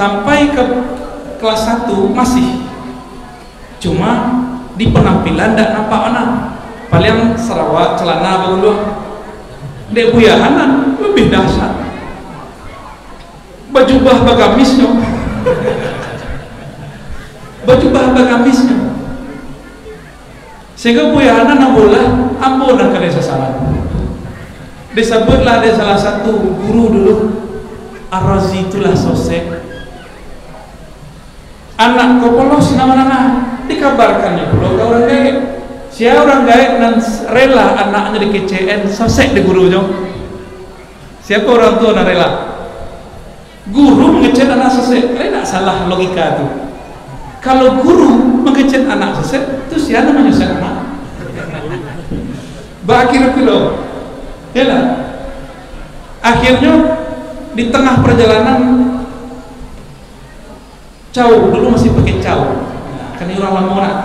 sampai ke kelas 1 masih, cuma di penampilan tidak nampak anak paling Sarawak celana bulu dek buyahanan lebih dahsyat, baju bah bagamisnya baju bah bagamisnya, sehingga buyahanan nabolah ampun nak ada sasaran. Disebutlah ada salah satu guru dulu, Ar-Razi itulah sosek anak kopolos nama-nama dikabarkannya pulau ke orang gaib. Siapa orang gaib dan rela anaknya di KCN sosek di gurunya. Siapa orang tua yang rela? Guru mengecek anak sosek, tidak salah logika itu. Kalau guru mengecek anak sosek, itu siapa namanya sosek anak? Bakir kilo. Ya lah. Akhirnya di tengah perjalanan jauh dulu masih pakai jauh, kan ini orang lama nak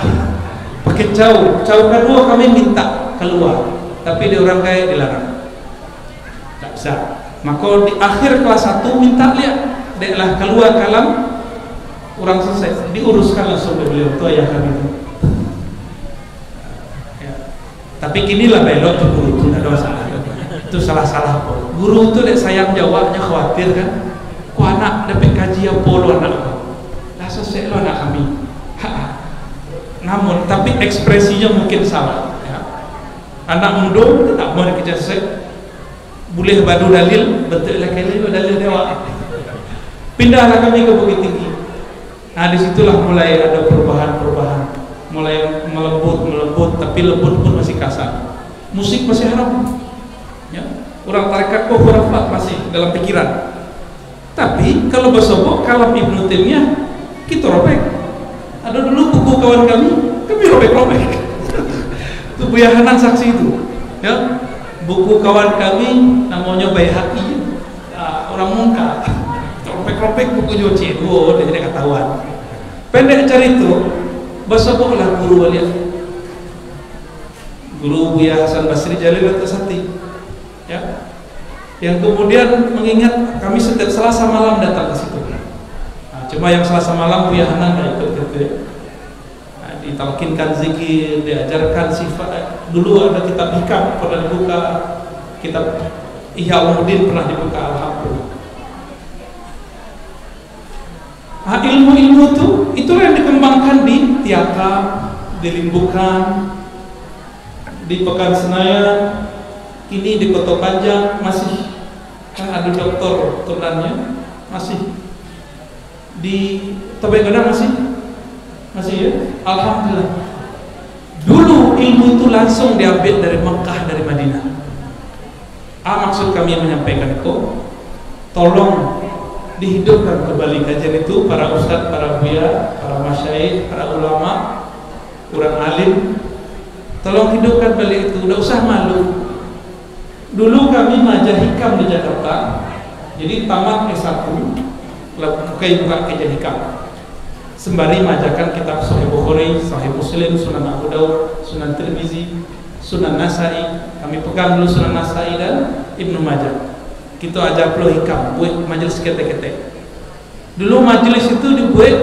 pakai jauh kedua kami minta keluar, tapi dia orang kaya dilarang, tak bisa. Maka di akhir kelas 1 minta lihat, deklah keluar kalam orang selesai, diuruskan langsung oleh beliau tua ayah kami itu. Ya. Tapi kinilah belok tuh guru itu tidak ada masalah. Itu salah-salah pun. Guru itu dek sayang jawabnya khawatir kan, ku anak dapat kaji yang polo anak aku, lah selesai lo anak kami. Namun tapi ekspresinya mungkin salah. Ya. Anak muda tak mau dikejar selesai, boleh badu dalil, betul lah kali dalil dewa. Pindahlah kami ke Bukit Tinggi. Nah disitulah mulai ada perubahan, mulai melembut, tapi lembut pun masih kasar. Musik masih haram. Ya, orang tarekat khurafat masih dalam pikiran. Tapi kalau bersobok kalam Ibnu Taimiyah kita robek. Ada dulu buku kawan kami robek. Itu buyahanan saksi itu. Ya, buku kawan kami namanya Baihaqi. Ya, orang muka. Robek buku Joci. Dia tidak ketahuan. Pendek cerita, bersoboklah guru waliah. Guru Buya Hasan Basri Jalil At-Tasati. Ya, yang kemudian mengingat kami setiap Selasa malam datang ke situ. Nah, cuma yang Selasa malam Buya Hanan tidak ikut gitu ya. Nah, ditalkinkan zikir, diajarkan sifat. Dulu ada kitab hikam pernah dibuka, kitab Ihya Ulumuddin pernah dibuka, alhamdulillah. Nah, ilmu-ilmu itulah yang dikembangkan di Tiaka, di Limbukan, di Pekan Senayan. Ini di Kota Panjang masih kan ada doktor tunannya, masih di Tobegana masih ya, alhamdulillah. Dulu ilmu itu langsung diambil dari Mekah, dari Madinah. Maksud kami menyampaikan itu, tolong dihidupkan kembali kajian itu, para ustadz, para buya, para masyaikh, para ulama, orang alim, tolong hidupkan kembali itu. Tidak usah malu. Dulu kami majah hikam di Jakarta, jadi tamat S1 buka kajian hikam, sembari majakan kitab Sahih Bukhari, Sahih Muslim, Sunan Abu Daud, Sunan Tirmizi, Sunan Nasai. Kami pegang dulu Sunan Nasai dan Ibnu Majah. Kita ajak pula hikam, buat majelis kete-kete. Dulu majelis itu dibuat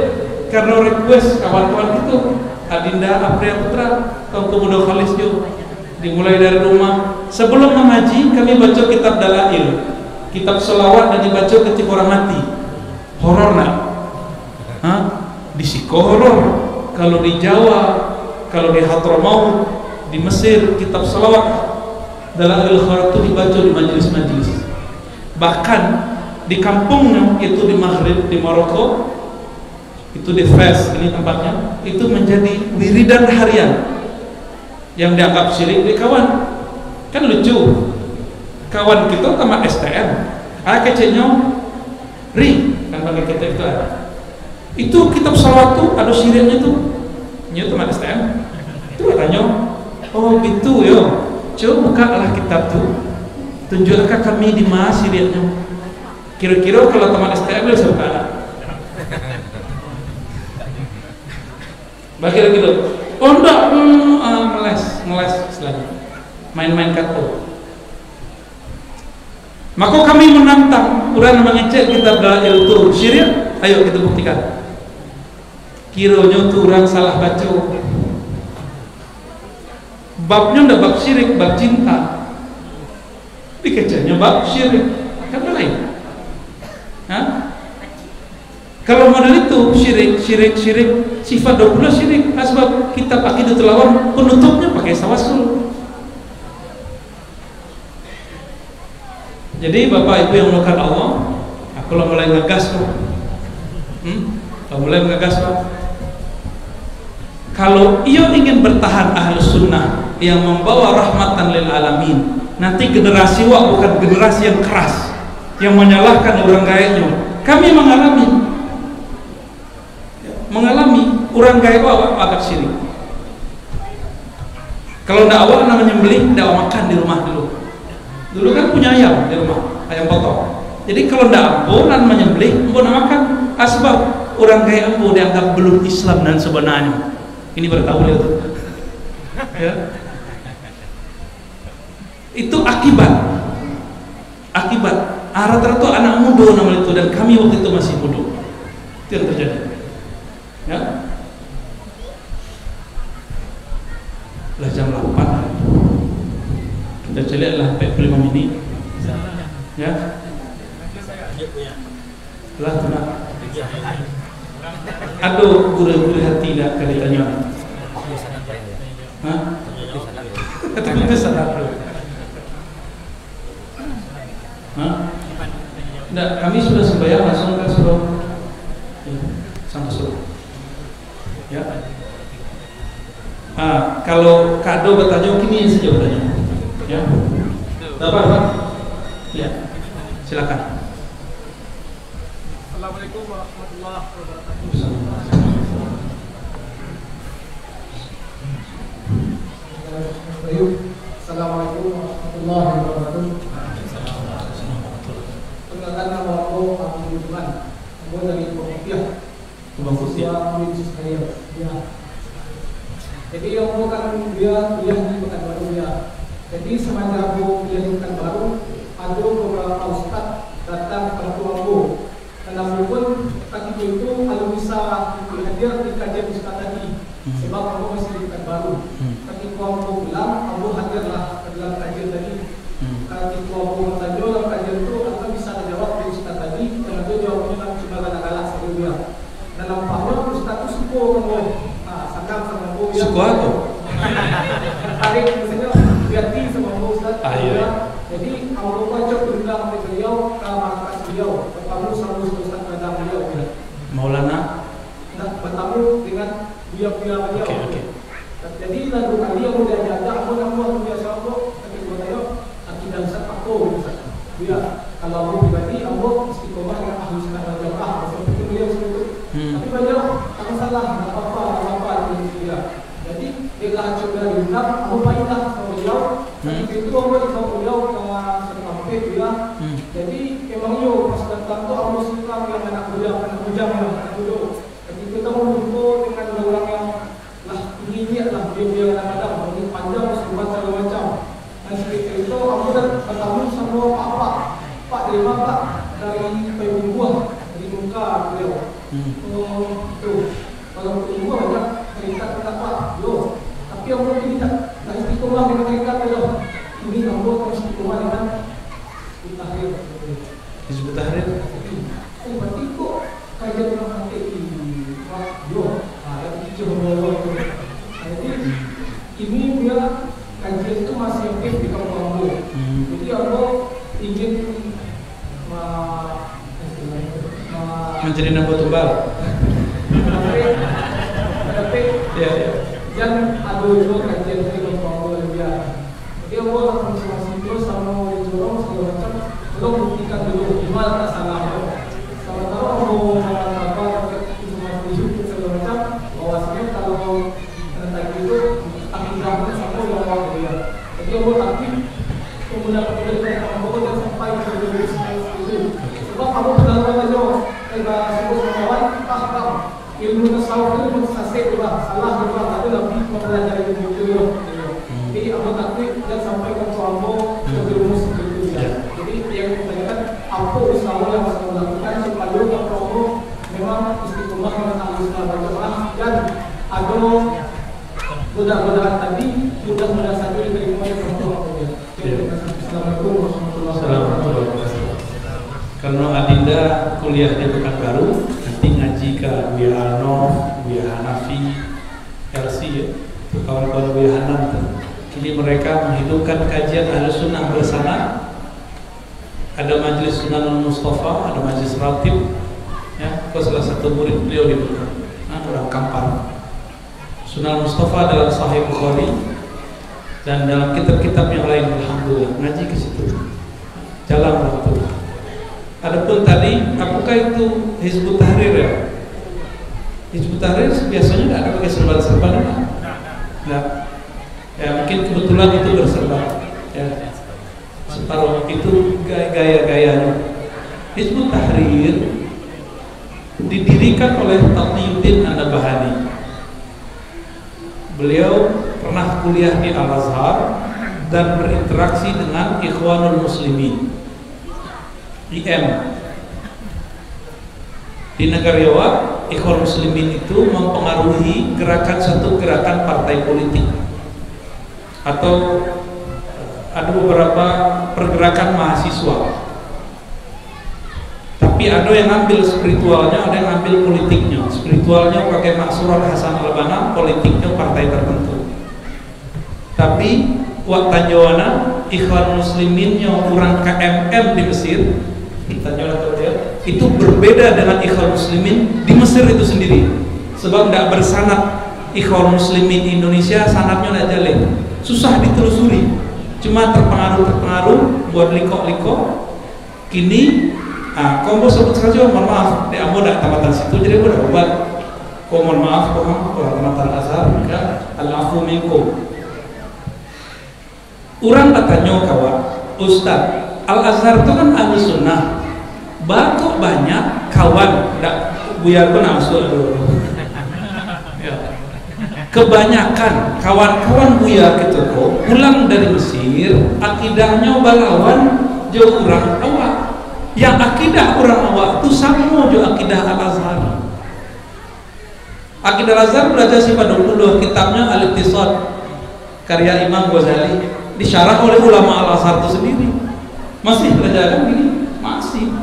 karena request kawan-kawan itu, Adinda Apria Putra, kaum pemuda Khalis juga. Dimulai dari rumah. Sebelum mengaji kami baca kitab Dalail, kitab selawat, dan dibaca ketika orang mati. Horor nak? Di Siko horor. Kalau di Jawa, kalau di Hadramaut, di Mesir, kitab selawat Dalail horor itu dibaca di majelis-majelis. Bahkan di kampungnya itu di Maghrib, di Maroko, itu di Fes, ini tempatnya, itu menjadi wiridan harian. Yang dianggap syirik di kawan, kan lucu, kawan kita tamat STM, kecilnya kan bagi kita itu ada. Itu kitab salawat tuh ada syiriknya tuh, tamat STM, itu katanya, oh gitu yo, coba buka lah kitab tuh, tunjukkan kami di mana syiriknya. Kira-kira kalau tamat STM bisa buka ada. Bagi gitu. Oh enggak, meles istilahnya, main-main kartu. Maka kami menantang orang mengecek kitab Dalail itu syirik, Ayo kita buktikan. Kiranya tuh orang salah baca. Babnya udah bab syirik, bab cinta. Dikecanya bab syirik. Kan lain. Hah? Kalau model itu syirik sifat 20 syirik. Nah, sebab kitab Aqidatul Awam penutupnya pakai tawassul. Jadi Bapak Ibu yang melakukan Allah, aku lah mulai ngegas loh. Mulai ngegas Pak. Kalau ia ingin bertahan Ahlus Sunnah yang membawa rahmatan lil alamin, nanti generasi bukan generasi yang keras, yang menyalahkan orang kayaknya. Kami mengalami orang kaya agak syirik. Kalau tidak awal namanya beli, tidak makan di rumah dulu. Dulu kan punya ayam di rumah, ayam potong. Jadi kalau tidak ampunan menyembelih, ampunan makan. Asbab orang kaya ampuh dianggap belum Islam dan sebenarnya. Ini bertahu dia tuh. Ya. Itu akibat. Rata-rata anak muda nama itu, dan kami waktu itu masih muda. Itu yang terjadi. Ya. Lah jam 8. Kita celiaklah 45 menit. Ya. Lah tenang. Aduh, gurih-gurih hati dah kali tanya. Hah? Tapi itu sadar dulu. Hah? Tidak, kami sudah sembahyang langsung ke suruh. Sama suruh. Ya. Kalau kado bertanya, kini saja bertanya. Ya. Dapat, Pak? Ya. Silakan. Assalamualaikum warahmatullahi wabarakatuh. Assalamualaikum warahmatullahi wabarakatuh. Perkenalkan nama aku Abdul Juman. Aku dari Kopiah. Ya. Jadi aku kan kuliah di Pekanbaru ya. Jadi semenjak aku kuliah di Pekanbaru, ada beberapa ustaz datang ke aku. Dan aku pun ketika itu kalau bisa hadir di kajian ustaz tadi, sebab aku masih di Pekanbaru. Ketika aku pulang, aku hadirlah dalam kajian tadi. Ketika aku bertanya dalam kajian itu, aku bisa menjawab di ustaz tadi, dan aku jawabnya kan cuma galak-galak saja dia. Dalam paham ustaz itu suku kamu, sangkap sama aku. Suku apa? Tarik misalnya berarti sama aku ustaz. Jadi aku wajib berundang oleh beliau ke markas beliau, bertamu sama ustaz pada beliau. Maulana. Bertamu dengan beliau beliau. Okay. Jadi lalu kali yang udah diajak aku biasa aku tapi gua tanya akidah ustaz aku dia kalau aku pribadi aku istiqomah dengan ahli sunnah wal jamaah seperti beliau itu. Tapi beliau tak masalah, tak apa dengan dia. Jadi bila coba diundang aku pindah sama beliau. Tapi itu aku di sama beliau sampai dia. Jadi memang pas datang tu aku suka yang anak bujang yang dulu. Jadi kita menunggu dengan orang yang ini adalah dia kadang-kadang ini panjang sebab segala macam. Dan seperti itu aku dah bertemu sama Pak dari mana Pak? Dari Payung Buah, dari muka beliau. Itu kalau Payung Buah banyak cerita tentang Pak. Tapi aku tidak istiqomah dengan mereka beliau. Ini aku harus istiqomah dengan Tahrir. Hizbut Tahrir. Berarti kok kajian orang nanti jadi ini dia kajian itu masih aktif di kampung. Jadi aku ingin menjadi nambah tumbal. Tapi jangan ada juga kajian di kampung dia. Jadi aku akan masih sama orang segala macam. Belum buktikan dulu gimana tak salah. Kalau tahu aku bahwasanya kalau tadi itu akidahnya sama orang dia. Jadi Allah tapi menggunakan dari kamu dan sampai ke itu. Sebab kamu benar saja kita sebut kawan paham ilmu tasawuf itu mensasih juga salah juga tapi lebih mempelajari ilmu itu. Jadi Allah tapi dan sampai ke kamu ke ilmu itu. Jadi yang ditanyakan apa usaha yang harus dilakukan supaya kamu istiqomah dengan ahli sunnah wal jamaah dan ada godaan tadi mudah-mudahan saja diterima oleh Allah. Assalamualaikum warahmatullahi wabarakatuh. Karena Adinda kuliah di Pekanbaru, nanti ngaji ke Buya Alno, Buya Hanafi, RC ya, kawan-kawan Buya Hanan. Kini mereka menghidupkan kajian Ahlussunnah bersama. Ada majelis Sunan Mustafa, ada majelis Ratib. Ya, itu salah satu murid beliau itu, orang Kampar. Sunan Mustafa dalam Sahih Bukhari dan dalam kitab-kitab yang lain, alhamdulillah ngaji ke situ. Jalan waktu. Adapun tadi, apakah itu Hizbut Tahrir ya? Hizbut Tahrir biasanya tidak ada pakai serban-serban, nah, ya mungkin kebetulan itu berserban. Ya, separuh itu gaya-gayanya. Hizbut Tahrir didirikan oleh Taqiyuddin An-Nabhani. Beliau pernah kuliah di Al-Azhar dan berinteraksi dengan Ikhwanul Muslimin IM. Di negara Jawa, Ikhwanul Muslimin itu mempengaruhi satu gerakan partai politik atau ada beberapa pergerakan mahasiswa. Tapi ada yang ngambil spiritualnya, ada yang ngambil politiknya. Spiritualnya pakai Maksurah Hasan Al-Banna, politiknya partai tertentu. Tapi waktu Jawana Ikhwan Musliminnya orang KMM di Mesir, itu berbeda dengan Ikhwan Muslimin di Mesir itu sendiri. Sebab tidak bersanad. Ikhwan Muslimin Indonesia sanadnya tidak jalan, susah ditelusuri. Cuma terpengaruh buat liko-liko. Kini kombo sebut saja, mohon maaf, di ambo tidak tamatan situ, jadi aku udah buat. Mohon maaf, orang tamatan Azhar, ya, al-afu minkum. Orang katanya kawan, Ustaz, Al-Azhar itu kan ahli sunnah. Bakok banyak kawan, tidak buyar pun masuk dulu. Ya. Kebanyakan kawan-kawan buyar gitu kok pulang dari Mesir, akidahnya balawan jauh orang awak. Yang akidah orang awak itu sama jo akidah Al-Azhar. Akidah Al-Azhar belajar sifat 20 kitabnya Al-Iqtisad karya Imam Ghazali, disyarah oleh ulama Al-Azhar itu sendiri. Masih belajar gini, masih.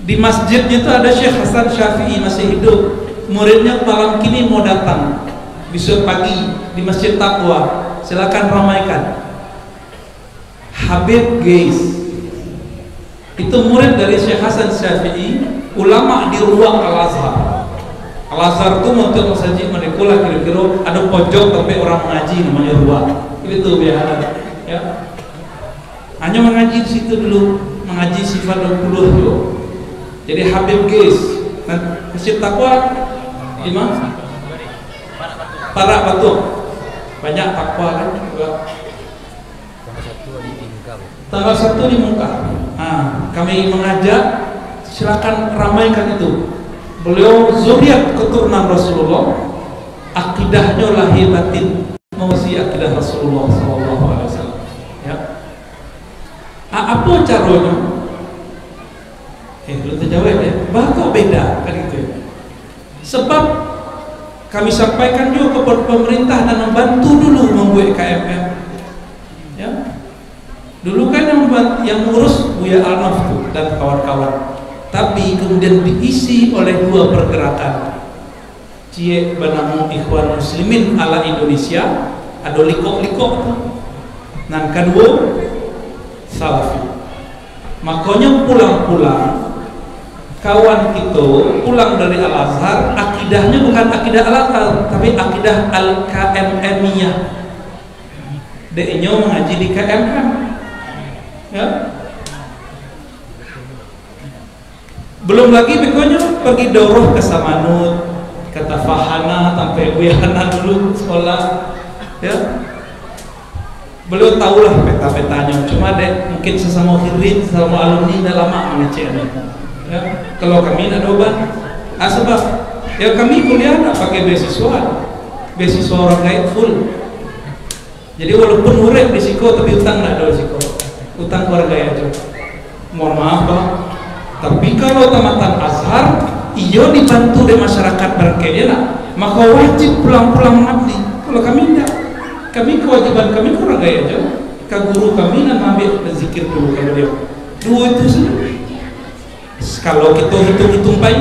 Di masjidnya itu ada Syekh Hasan Syafi'i masih hidup. Muridnya malam kini mau datang besok pagi di Masjid Taqwa. Silakan ramaikan. Habib Geis itu murid dari Syekh Hasan Syafi'i, ulama di ruang Al-Azhar. Al-Azhar itu untuk masjid mereka kira-kira ada pojok tapi orang mengaji namanya ruang. Itu biasa, ya. Hanya mengaji di situ dulu, mengaji sifat 20 dulu. Jadi Habib Geis, Masjid Taqwa di mana? Para Batu. Banyak takwa kan juga. Tanggal 1 di Mekah. Kami mengajak, silakan ramaikan itu. Beliau zuriat keturunan Rasulullah, akidahnya lahir batin mengisi akidah Rasulullah SAW. Ya. Apa caranya? Belum terjawab ya. Bakal beda kan gitu ya. Sebab kami sampaikan juga kepada pemerintah dan membantu dulu membuat KMM. Ya. Dulu kan yang mengurus Buya Alno dan kawan-kawan. Tapi kemudian diisi oleh dua pergerakan. Cie banamu Ikhwan Muslimin ala Indonesia, ada liko-liko. Nan kedua Salafi. Makanya pulang-pulang kawan itu pulang dari Al-Azhar, akidahnya bukan akidah Al-Azhar, tapi akidah Al-KMM-iyah. Dia mengaji di KMM. Ya. Belum lagi pokoknya pergi daurah ke Samanut, ke Tafahana, sampai Buyana dulu sekolah. Ya. Beliau tahulah peta-petanya, cuma deh mungkin sesama hirin, sesama alumni dah lama mengeceknya. Ya. Kalau kami nak doban, sebab ya kami kuliah nak pakai beasiswa orang gaib full. Jadi walaupun murid di Siko tapi utang nak ada di Siko, utang keluarga aja. Mohon maaf Bang, tapi kalau tamatan Azhar iyo dibantu dari masyarakat berkaya, maka wajib pulang-pulang mengabdi. Kalau kami tidak, kami kewajiban kami kurang gaya aja. Ke guru kami dan ambil zikir dulu kalau dia. Dua itu saja. Kalau kita hitung-hitung baik,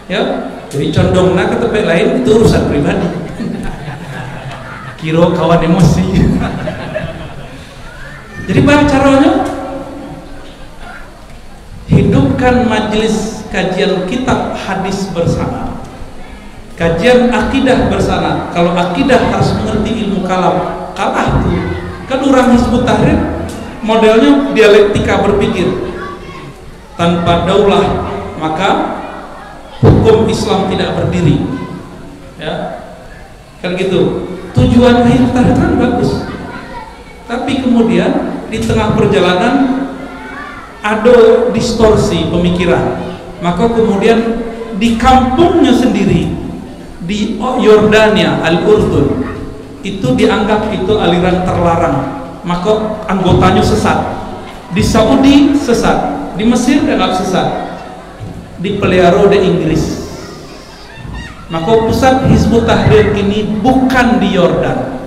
ya, jadi condong nak ke tempat lain itu urusan pribadi. Kira kawan emosi. Jadi bagaimana caranya? Hidupkan majelis kajian kitab hadis bersama, kajian akidah bersama. Kalau akidah harus mengerti ilmu kalam, kalah tuh. Kan orang Hizbut Tahrir modelnya dialektika berpikir. Tanpa daulah maka hukum Islam tidak berdiri, ya kan gitu. Tujuan Hizbut Tahrir kan bagus, tapi kemudian di tengah perjalanan ada distorsi pemikiran, maka kemudian di kampungnya sendiri di Yordania, Al-Urdun, itu dianggap itu aliran terlarang, maka anggotanya sesat. Di Saudi sesat, di Mesir dianggap sesat, dipelihara di Inggris. Maka pusat Hizbut Tahrir ini bukan di Yordan,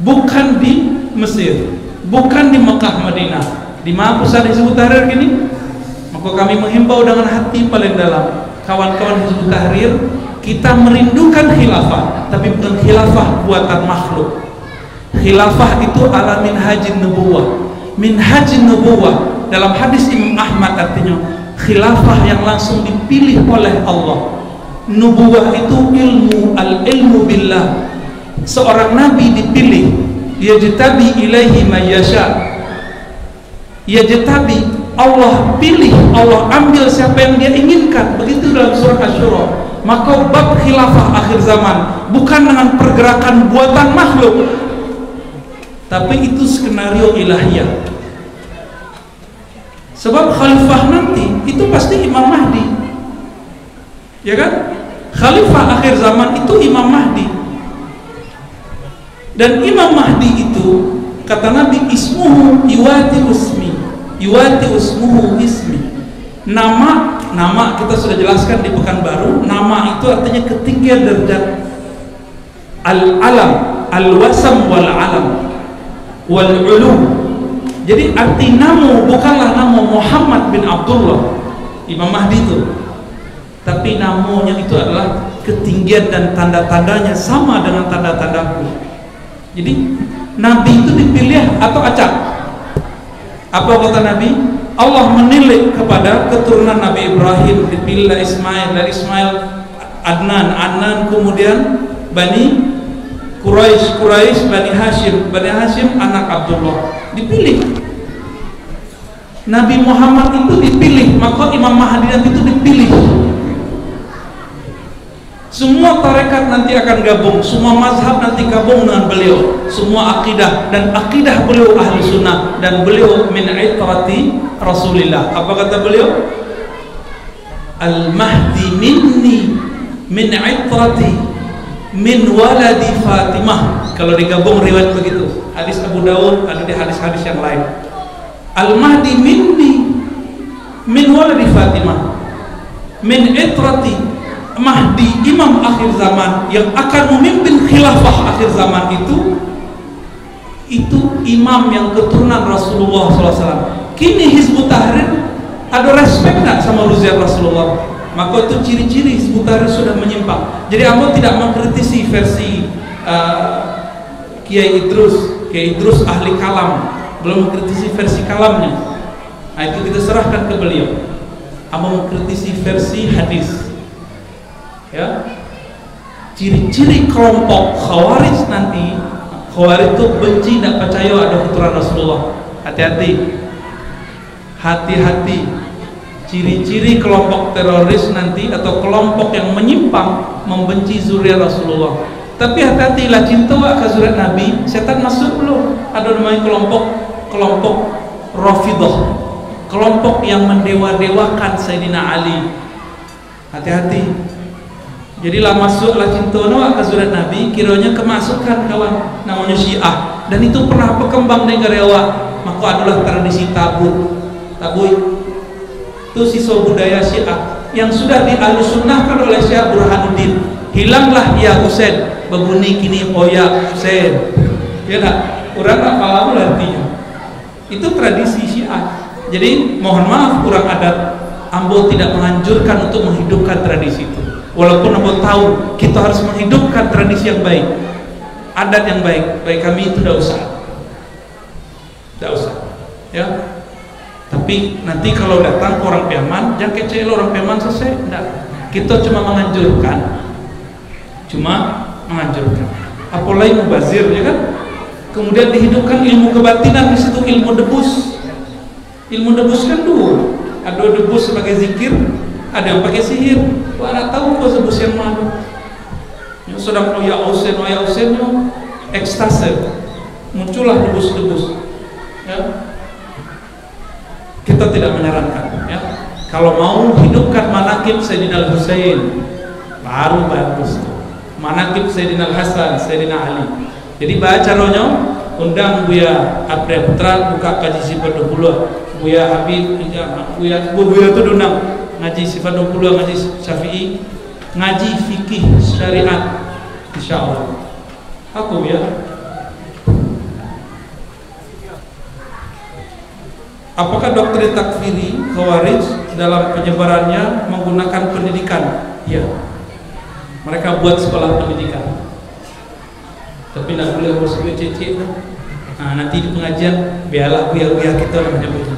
bukan di Mesir, bukan di Mekah Madinah. Di mana pusat Hizbut Tahrir ini? Maka kami menghimbau dengan hati paling dalam, kawan-kawan Hizbut Tahrir, kita merindukan khilafah, tapi bukan khilafah buatan makhluk. Khilafah itu ala minhajin nubuwah. Minhajin nubuwah dalam hadis Imam Ahmad artinya khilafah yang langsung dipilih oleh Allah. Nubuwah itu ilmu, al-ilmu billah. Seorang nabi dipilih, yajtabi ilaihi may yasha. Yajtabi, Allah pilih, Allah ambil siapa yang dia inginkan. Begitu dalam surah Asy-Syura. Maka bab khilafah akhir zaman bukan dengan pergerakan buatan makhluk, tapi itu skenario ilahiyah. Sebab khalifah nanti itu pasti Imam Mahdi, ya kan? Khalifah akhir zaman itu Imam Mahdi. Dan Imam Mahdi itu kata Nabi, ismuhu yuwati usmi, yuwati usmuhu ismi. Nama kita sudah jelaskan di Pekanbaru. Nama itu artinya ketinggian derajat. Al-alam, al-wasam wal-alam wal-ulum. Jadi arti nama bukanlah nama Muhammad bin Abdullah Imam Mahdi itu, tapi namanya itu adalah ketinggian dan tanda-tandanya sama dengan tanda-tandaku. Jadi Nabi itu dipilih atau acak? Apa kata Nabi? Allah menilai kepada keturunan Nabi Ibrahim, dipilih Ismail, dari Ismail Adnan, kemudian Bani Quraisy, Bani Hashim anak Abdullah, dipilih. Nabi Muhammad itu dipilih, maka Imam Mahdi nanti itu dipilih. Semua tarekat nanti akan gabung, semua mazhab nanti gabung dengan beliau, semua akidah, dan akidah beliau ahli sunnah, dan beliau min itrati Rasulillah. Apa kata beliau? Al-Mahdi minni min itrati min waladi Fatimah. Kalau digabung riwayat begitu, hadis Abu Daud, ada di hadis-hadis yang lain. Al-Mahdi minni min waladi Fatimah min itrati. Mahdi, imam akhir zaman yang akan memimpin khilafah akhir zaman itu imam yang keturunan Rasulullah SAW. Kini Hizbut Tahrir ada respect nggak sama Ruziat Rasulullah? Maka itu ciri-ciri Hizbut Tahrir sudah menyimpang. Jadi Anda tidak mengkritisi versi Kiai Idrus ahli kalam, belum mengkritisi versi kalamnya. Nah itu kita serahkan ke beliau. Anda mengkritisi versi hadis. Ya, ciri-ciri kelompok Khawarij nanti, Khawarij itu benci, tidak percaya ada keturunan Rasulullah. Hati-hati, hati-hati. Ciri-ciri kelompok teroris nanti atau kelompok yang menyimpang membenci zuriat Rasulullah. Tapi hati-hatilah, cinta ke zuriat Nabi, setan masuk belum. Ada namanya kelompok Rafidah, kelompok yang mendewa-dewakan Sayyidina Ali. Hati-hati. Jadi lah masuklah cinta ke zuriat Nabi, kiranya kemasukan kawan, namanya Syiah, dan itu pernah berkembang di negara awak. Maka adalah tradisi tabut, itu sisa budaya Syiah. yang sudah dialusunnahkan oleh Syekh Burhanuddin. Hilanglah ya Husain, berbunyi kini Oya Husain. Ya tak? Orang tak paham artinya. Itu tradisi Syiah. Jadi mohon maaf kurang adat, Ambo tidak menganjurkan untuk menghidupkan tradisi itu. Walaupun Ambo tahu kita harus menghidupkan tradisi yang baik, adat yang baik. Baik kami itu tidak usah. Tidak usah. Ya. Tapi nanti kalau datang ke orang Piaman, jangan kecil orang Piaman selesai. Tidak. Kita cuma menganjurkan. Apalagi mubazir, ya kan? Kemudian dihidupkan ilmu kebatinan di situ, ilmu debus. Ilmu debus kan dua. Ada debus sebagai zikir, ada yang pakai sihir. Wah, nak tahu kok debus yang mana? Yang sedang ya Husain, ekstase. Muncullah debus-debus. Ya. Kita tidak menyarankan, ya. Kalau mau hidupkan manaqib Sayyidina Al-Husain, baru bagus. Manaqib Sayyidina Al-Hasan, Sayyidina Ali. Jadi baca caranya, undang Buya Abdul Putra buka kaji sifat 20, Buya Habib, Buya itu undang ngaji sifat 20, ngaji Syafi'i, ngaji fikih syariat, insyaallah. Aku ya. Apakah doktrin takfiri Khawarij dalam penyebarannya menggunakan pendidikan? Ya. Mereka buat sekolah pendidikan. Tapi tidak boleh harus cecek. Nah, nanti di pengajian biarlah buya-buya kita namanya begitu.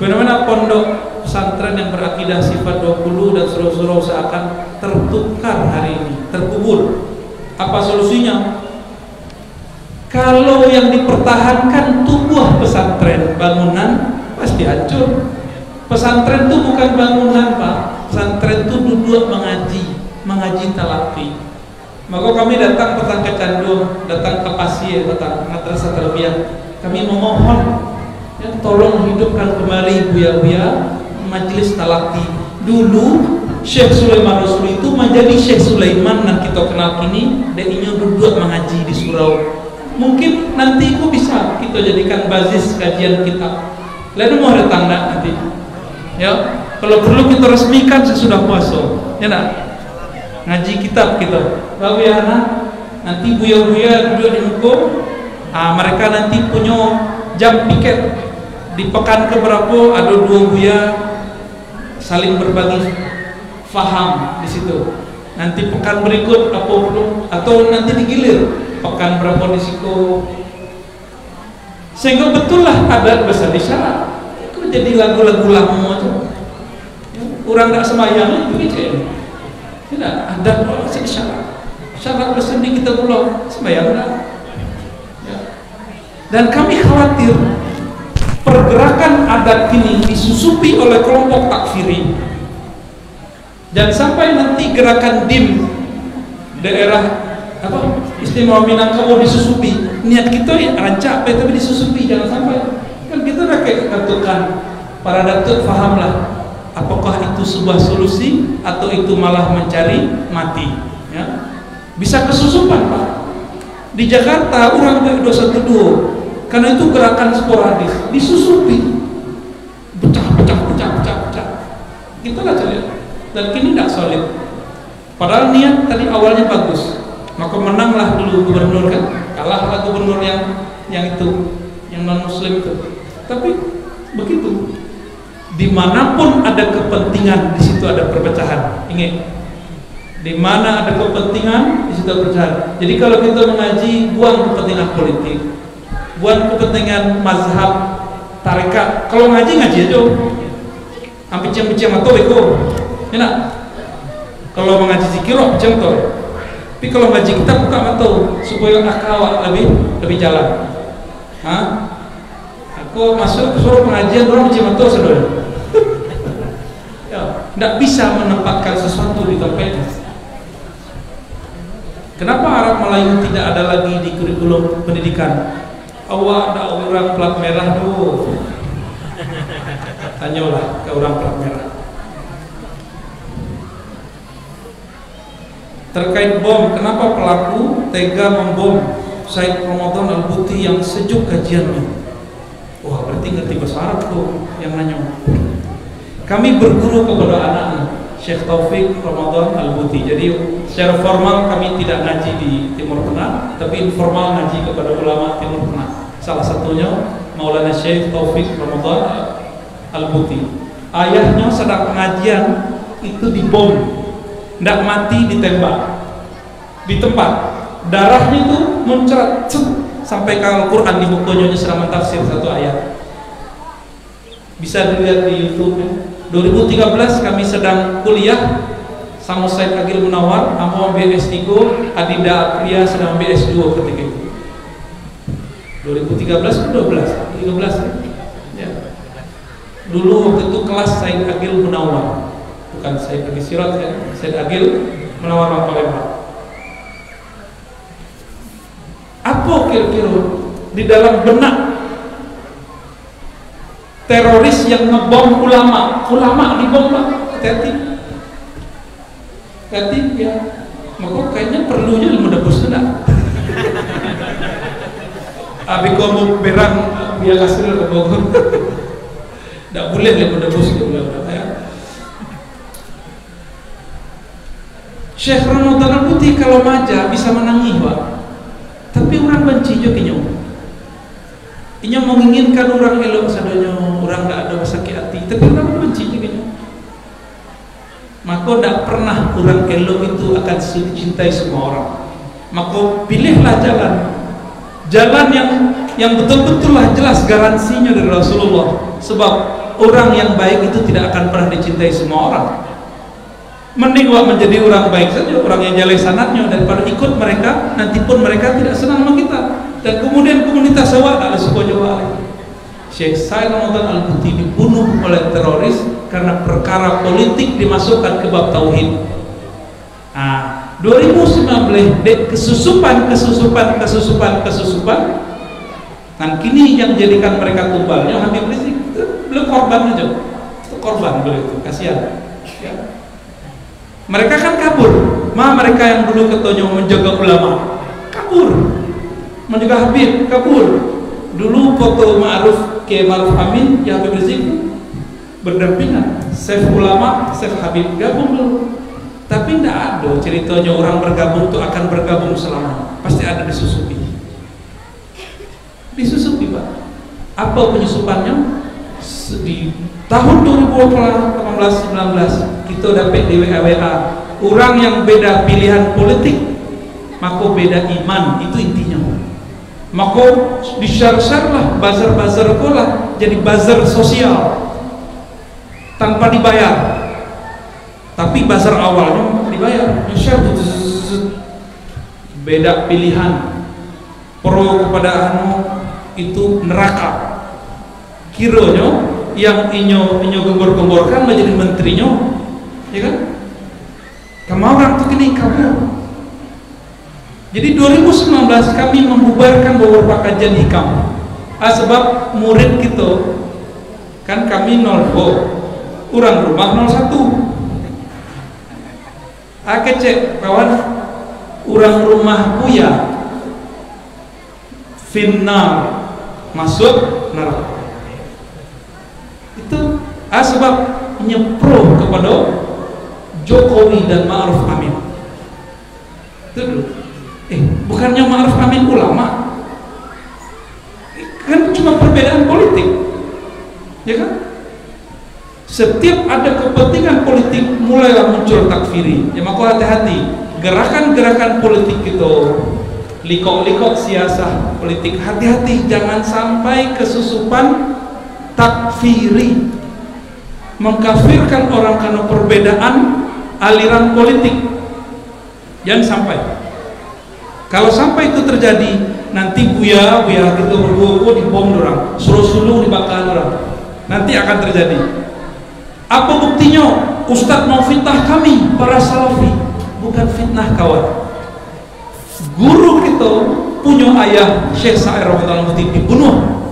Fenomena pondok pesantren yang berakidah sifat 20 dan surau-surau seakan tertukar hari ini, terkubur. Apa solusinya? Kalau yang dipertahankan tubuh pesantren, bangunan, pasti hancur. Pesantren itu bukan bangunan, Pak. Pesantren itu duduk mengaji talaqi. Maka kami datang petang ke Candung, datang ke Pasir, datang Madrasah Tarbiyah. Kami memohon, ya, tolong hidupkan kembali buya-buya majelis talaqi. Dulu Syekh Sulaiman Rasul itu menjadi Syekh Sulaiman yang kita kenal kini, dan ini duduk mengaji di surau. Mungkin nanti itu bisa kita jadikan basis kajian kita. Lalu mau datang nanti, ya. Kalau perlu kita resmikan sesudah puasa, ya nak? Ngaji kitab kita. Bagus ya anak. Nanti buya-buya duduk di muka. Mereka nanti punya jam piket. Di pekan keberapa ada 2 buya saling berbagi faham di situ. Nanti pekan berikut apa perlu, atau nanti digilir pekan berapa di situ. Sehingga betul lah adat besar di syarat. Itu jadi lagu-lagu lama aja. Orang tak sembahyang itu aja. Tidak adat besar di syarat. Syarat besar di kita pulau sembahyang tak. Ya. Dan kami khawatir pergerakan adat ini disusupi oleh kelompok takfiri. Dan sampai nanti gerakan DIM daerah Istimewa Minangkabau disusupi. Niat kita ya rancak tapi disusupi, jangan sampai. Kan kita udah kayak katakan para datuk fahamlah apakah itu sebuah solusi atau itu malah mencari mati, ya. Bisa kesusupan, Pak. Di Jakarta orang 212 karena itu gerakan sporadis disusupi. Pecah. Kita lah lihat. Dan kini tidak solid. Padahal niat tadi awalnya bagus. Maka menanglah dulu gubernur kan, kalahlah gubernur yang itu, yang non muslim itu. Tapi begitu. Dimanapun ada kepentingan, di situ ada perpecahan. Ingat, di mana ada kepentingan, di situ ada perpecahan. Jadi kalau kita mengaji, buang kepentingan politik, buang kepentingan mazhab, tarekat. Kalau ngaji aja. Hampir ciam-ciam atau beko. Enak. Kalau mengaji zikir, contoh. Tapi kalau ngaji kita buka mata supaya akal lebih jalan. Aku masuk ke suruh pengajian orang ciam mata saudara. Ya, tidak bisa menempatkan sesuatu di tempatnya. Kenapa Arab Melayu tidak ada lagi di kurikulum pendidikan? Awak ada orang plat merah tuh. Tanyalah ke orang plat merah. Terkait bom, kenapa pelaku tega membom Said Ramadan Al-Buti yang sejuk kajiannya? Wah, berarti ngerti bahasa Arab tuh yang nanya. Kami berguru kepada anak-anak Syekh Taufik Ramadan Al-Buti. Jadi secara formal kami tidak ngaji di Timur Tengah, tapi informal ngaji kepada ulama Timur Tengah. Salah satunya Maulana Syekh Taufik Ramadan Al-Buti. Ayahnya sedang pengajian itu dibom, tidak mati, ditembak di tempat. Darahnya itu muncrat sampai ke Al-Quran di bukunya sedang mentafsir satu ayat. Bisa dilihat di YouTube. 2013 kami sedang kuliah sama Said Agil Munawar, Amo BS3, Adinda Apria sedang BS2 ketika itu. 2013 ke 13 ya. Dulu waktu itu kelas Said Agil Munawar, bukan Said Agil Sirat ya, Said Agil Munawar Palembang. Apa kira-kira di dalam benak teroris yang ngebom ulama dibom Pak? Hati-hati ya. Maka kayaknya perlunya ilmu debus tidak. Abi kamu berang biar kasih ke Bogor. Tidak boleh ilmu debus ya. Syekh Ramadan Al-Buti kalau maja bisa menangis Pak. Tapi orang benci juga inyong. Inyong menginginkan orang elok sadanya, orang tidak ada sakit hati, tapi orang benci juga inyong. Maka tidak pernah orang elok itu akan dicintai semua orang. Maka pilihlah jalan yang betul-betul lah jelas garansinya dari Rasulullah. Sebab orang yang baik itu tidak akan pernah dicintai semua orang. Mending menjadi orang baik saja, orang yang jalai sanatnya, daripada ikut mereka, nanti pun mereka tidak senang sama kita, dan kemudian komunitas sawah ada suku Jawa. Syekh Said Ramadan Al-Buti dibunuh oleh teroris karena perkara politik dimasukkan ke bab tauhid. 2019 kesusupan, dan kini yang jadikan mereka tumbalnya Habib Rizik belum korban aja, itu korban boleh itu, kasihan. Ya. Mereka kan kabur, mereka yang dulu katanya menjaga ulama kabur, menjaga Habib kabur. Dulu foto Ma'ruf ke Ma'ruf Amin ya Habib Rizik berdampingan, Saif ulama, Saif Habib gabung dulu. Tapi tidak ada ceritanya orang bergabung itu akan bergabung selama, pasti ada disusupi Pak. Apa penyusupannya? Di tahun 2018-19 kita dapat di WA orang yang beda pilihan politik, maka beda iman, itu intinya. Maka disyar-syarlah bazar-bazar kolah jadi bazar sosial tanpa dibayar. Tapi bazar awalnya dibayar. Beda pilihan, pro kepada itu neraka. Kiranya yang inyo gembor-gemborkan menjadi menterinya, ya kan? Kamu orang tuh kini kabur. Jadi 2019 kami membubarkan beberapa kajian hikam. Sebab murid kita kan kami 0, orang rumah 01. Kecek kawan, orang rumah Buya finnar, masuk neraka. Itu sebab nyepro kepada Jokowi dan Ma'ruf Amin. Itu dulu. Bukannya Ma'ruf Amin ulama, kan cuma perbedaan politik, ya kan? Setiap ada kepentingan politik mulailah muncul takfiri. Ya maka hati-hati, gerakan-gerakan politik itu, likok-likok siasah politik, hati-hati jangan sampai kesusupan takfiri, mengkafirkan orang karena perbedaan aliran politik. Jangan sampai. Kalau sampai itu terjadi, nanti buya gitu berdua dibom orang, suruh dibakar orang, nanti akan terjadi. Apa buktinya? Ustadz mau fitnah kami para salafi, bukan fitnah kawan. Guru kita punya ayah Syekh Said Ramadan Al-Buti dibunuh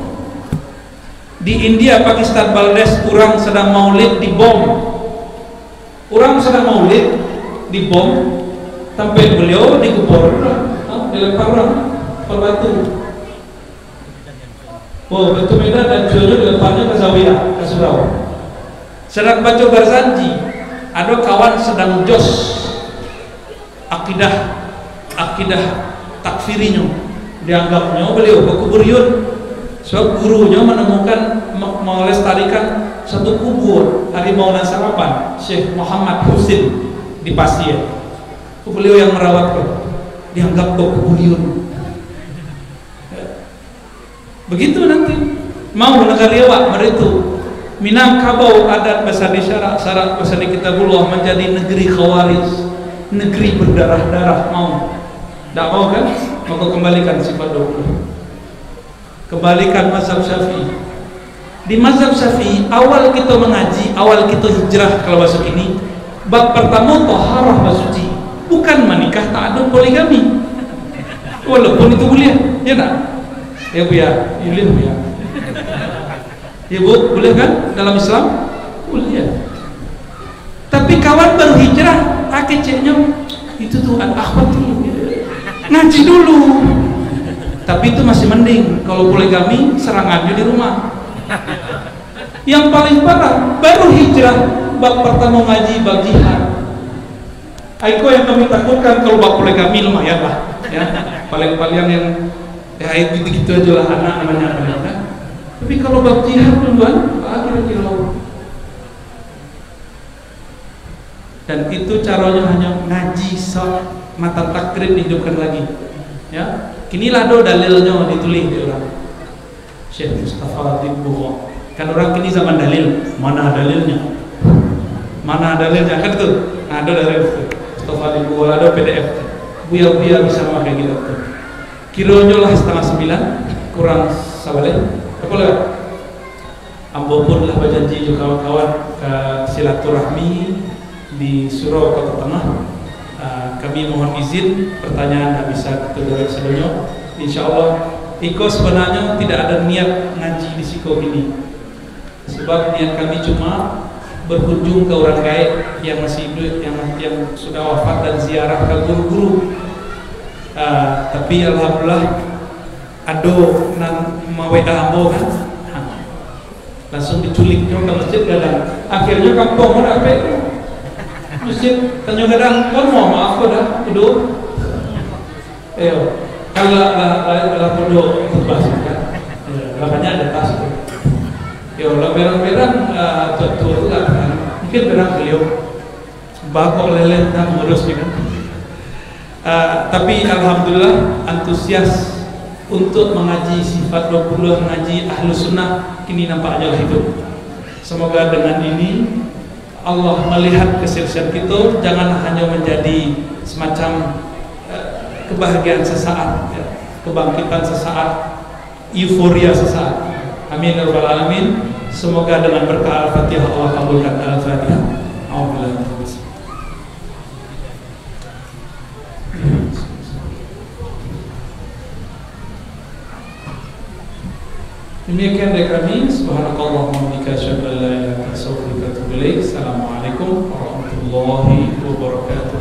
di India, Pakistan, Bangladesh. Orang sedang maulid dibom, dibom sampai beliau dikubur, dilempar orang per batu. Batu Medan dan Jojo dilemparnya ke Zawiyah, ke surau. Sedang baca Barzanji, ada kawan sedang jos akidah takfirinya, dianggapnya beliau berkuburiyun. Sebab gurunya menemukan melestarikan satu kubur harimau dan sarapan Syekh Muhammad Husin di Pasir. Beliau yang merawat, dianggap berkuburiyun. Begitu nanti mau negara awak meritu Minangkabau adat bahasa di syarat bahasa di kitabullah menjadi negeri khawarij, negeri berdarah-darah. Mau tak mau kan? Maka kembalikan sifat 20, kembalikan mazhab Syafi'i. Di mazhab Syafi'i awal kita mengaji, awal kita hijrah kalau masuk ini, bab pertama taharah basuci, bukan menikah, tak ada poligami, walaupun itu boleh, ya tak? Ya bu ya, boleh bu ya. Ya bu, boleh kan dalam Islam? Boleh. Tapi kawan baru hijrah, keceknya itu tuh akhwat dulu, ngaji dulu. Tapi itu masih mending. Kalau poligami serangannya di rumah. Yang paling parah baru hijrah, bab pertama ngaji bab jihad. Aiko yang kami takutkan kalau bab poligami lumayan lah, ya. Paling-paling yang ya itu gitu aja lah anak namanya apa. Tapi kalau bab jihad duluan, kira-kira. Dan itu caranya hanya ngaji mata takrib dihidupkan lagi. Ya, kinilah do dalilnya ditulis di orang Syekh Mustafa Dibuho. Kan orang kini zaman dalil, mana dalilnya? Mana dalilnya kan tuh? Ada dalil Mustafa Dibuho, ada PDF. Buya bisa pakai gitu. Kiranya lah 8:30 kurang sabale. Apa lah? Ambo pun lah berjanji juga kawan-kawan ke silaturahmi di Surau Kota Tengah. Kami mohon izin pertanyaan tak bisa kita jawab sebelumnya. Insya Allah Iko sebenarnya tidak ada niat ngaji di Siko ini, sebab niat kami cuma berkunjung ke orang gaib yang masih hidup, yang sudah wafat dan ziarah ke guru-guru. Tapi alhamdulillah ado nang mawe ambo kan langsung diculiknya ke masjid gadang. Akhirnya kampung mana apa masjid tanya gadang kan mau maaf dah kudu kalau lah kudu khutbah kan makanya ada tas tu lah berang-berang tutur lah kan mungkin berang beliau bakok lele dah ngurus kan. Tapi alhamdulillah antusias untuk mengaji sifat 20, mengaji Ahlus Sunnah kini nampaknya hidup. Semoga dengan ini Allah melihat kesuksesan kita, jangan hanya menjadi semacam kebahagiaan sesaat, ya, kebangkitan sesaat, euforia sesaat. Amin ya rabbal alamin. Semoga dengan berkah Al-Fatihah Allah kabulkan Al-Fatihah. Alhamdulillah. Demikian dari kami. Subhanakallahumma wa bihamdika asyhadu an la ilaha illa anta astaghfiruka wa atubu ilaik. Assalamualaikum warahmatullahi wabarakatuh.